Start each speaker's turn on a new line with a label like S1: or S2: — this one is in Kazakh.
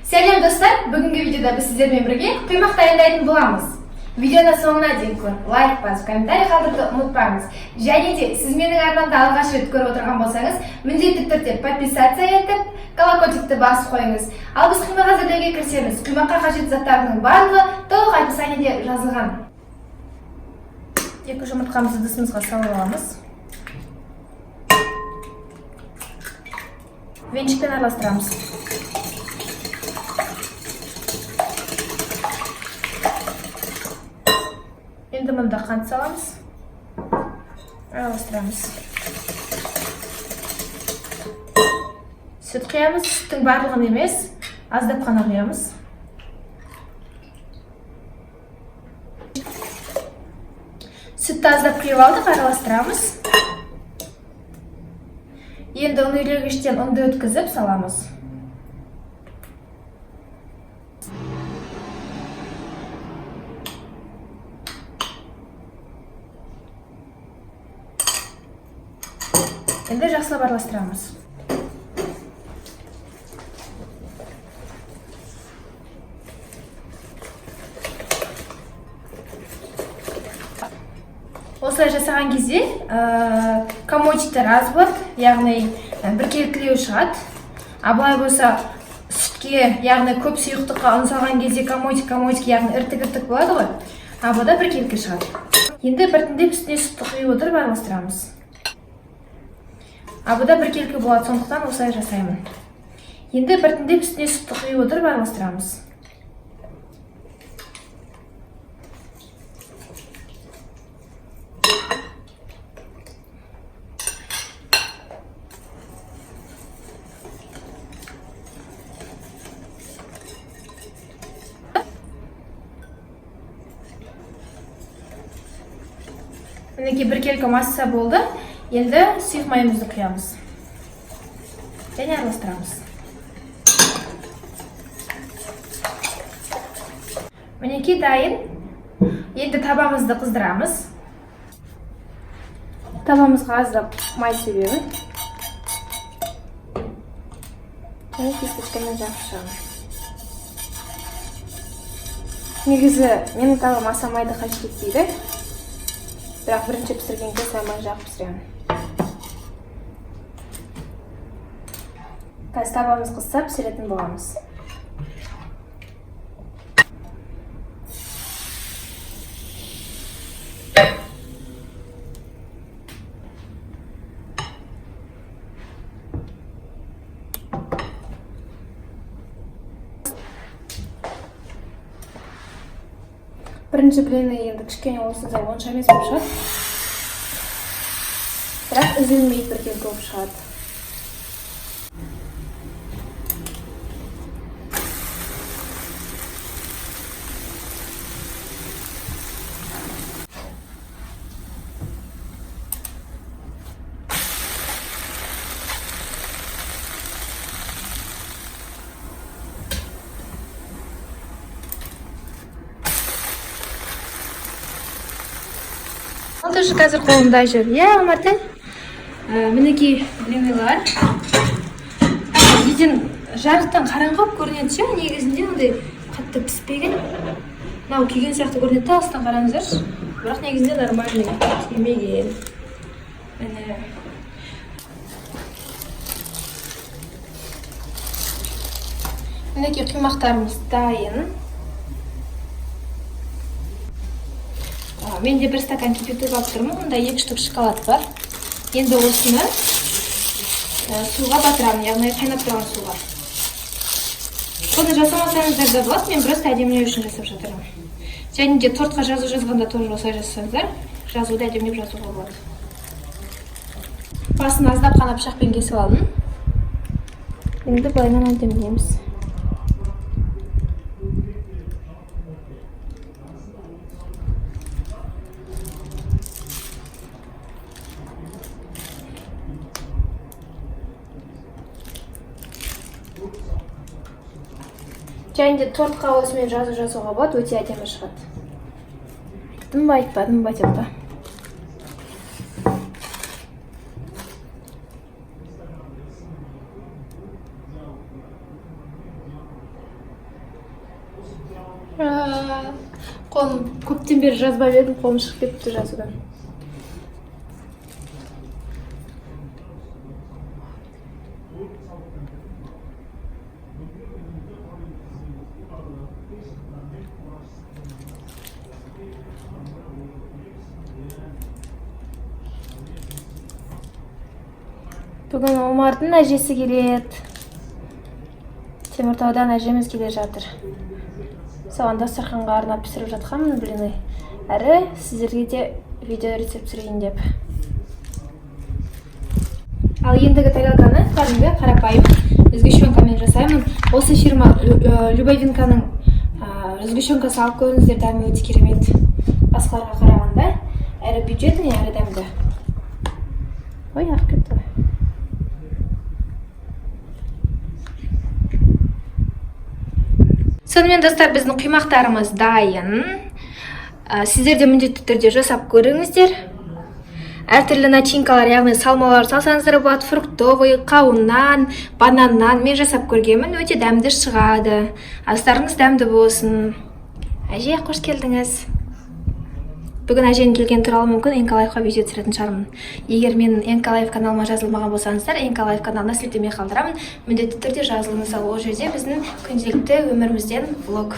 S1: Сәлем достар, бүгінгі видеода біз сіздермен бірге құймақ дайындайтын боламыз. Видеоны соңына дейін көріп, лайк басып, комментарий қалдыруды ұмытпаңыз. Және де сіз менің арнамды алғаш рет көріп отырған болсаңыз, міндетті түрде подписация етіп, колокольчикті басып қойыңыз. Ал біз құймақ әзірлеуге кірісеміз. Құймаққа қажетті заттардың барлығы толық описаниеде жазылған. 2 жұмыртқамызды дысымызға салып аламыз. Венчикпен араластырамыз. Енді мұнда қант саламыз. Араластырамыз. Сүт құямыз. Сүттің барлығын емес, аздап қана құямыз. Сүтті аздап құйып алдық, араластырамыз. Енді ұн үйлегіштен ұнды өткізіп саламыз. Енді жақсылап араластырамыз. Осылай жасаған кезде комочтар аз болады, яғни біркелкілеу шығады. Абылай болса сүтке, яғни көп сұйықтыққа ұн салған кезде комочек, яғни іртік болады ғой. Абылда біркелкі шығады. Енді біртіндеп үстіне сүтті құйып отырып араластырамыз. Абыда біркелкі болады, сондықтан осылай жасаймын. Енді біртіндеп үстіне сүтті құйып отырып араластырамыз. Мінекей біркелкі масса болды. Енді сұйық майымызды құямыз. Және араластырамыз. Мінекей дайын. Енді табамызды қыздырамыз. Табамызға аздап май себемін. Және кесточкамен жағып шығамын. Негізі менің табам аса майды қажет етпейді. Бірақ бірінші пісіргенде саймай жағып пісіремін. Қазір табамыз қызса пісіретін боламыз. Бірінші блины енді кішкене осындай онша емес болып шығады. Бірақ үзілмейді, біркелкі болып шығады. Тоже қазір қолымда жүр. Алматы. Мінекей блинылар. Еден жарықтан қараңғы көрінеді ше, негізінде ондай қатты піспеген. Мынау күйген сияқты көрінеді, алыстан қараңыздар. Бірақ негізінде нормальный, күймеген. Мінекей құймақтарымыз дайын. Менде бір стакан кипяток алып тұрмын, онда 2 штук шоколад бар. Енді осыны суға батырамын, яғни қайнап тұрған суға. Оны жасамасаңыздар да болады, мен просто әдемілеу үшін жасап жатырмын. Және де тортқа жазу жазғанда тоже осылай жасаңыздар, жазуды әдемілеп жазуға болады. Басын аздап қана пышақпен кесіп алдым. Енді былайынан әдемілейміз. Және де тортқа осымен жазуға болады, өте әдемі шығады. Айттым ба, айтпадым ба деп па. Қолым көптен бері жазбай едім, қолым шығып кетіпті жазудан. Бүгін Омардың әжесі келеді. Теміртаудан әжеміз келе жатыр. Соған дастарханға арнап пісіріп жатқанмын, блин. Әрі сіздерге де видео рецепт түсірейін деп. Ал ендігі тарелканы кәдімгі қарапайым сгущенкамен жасаймын. Осы фирма Любовинканың сгущенкасы алып көріңіздер, дәмі өте керемет. Басқаларға қарағанда әрі бюджетный, әрі дәмді. Ой, ақ кетті. Сонымен достар, біздің құймақтарымыз дайын. Сіздер де міндетті түрде жасап көріңіздер. Әртүрлі начинкалар, яғни салмалар салсаңыздар болады, фруктовый, қауыннан, бананнан мен жасап көргенмін, өте дәмді шығады. Астарыңыз дәмді болсын. Әже, қош келдіңіз. Бүгін әженің келген туралы мүмкін Энкалайфқа видео түсіретін шығармын. Егер мен Энкалайф каналыма жазылмаған болсаңыздар, Энкалайф каналына сілтеме қалдырамын. Міндетті түрде жазылыңыз, ал ол жерде біздің күнделікті өмірімізден влог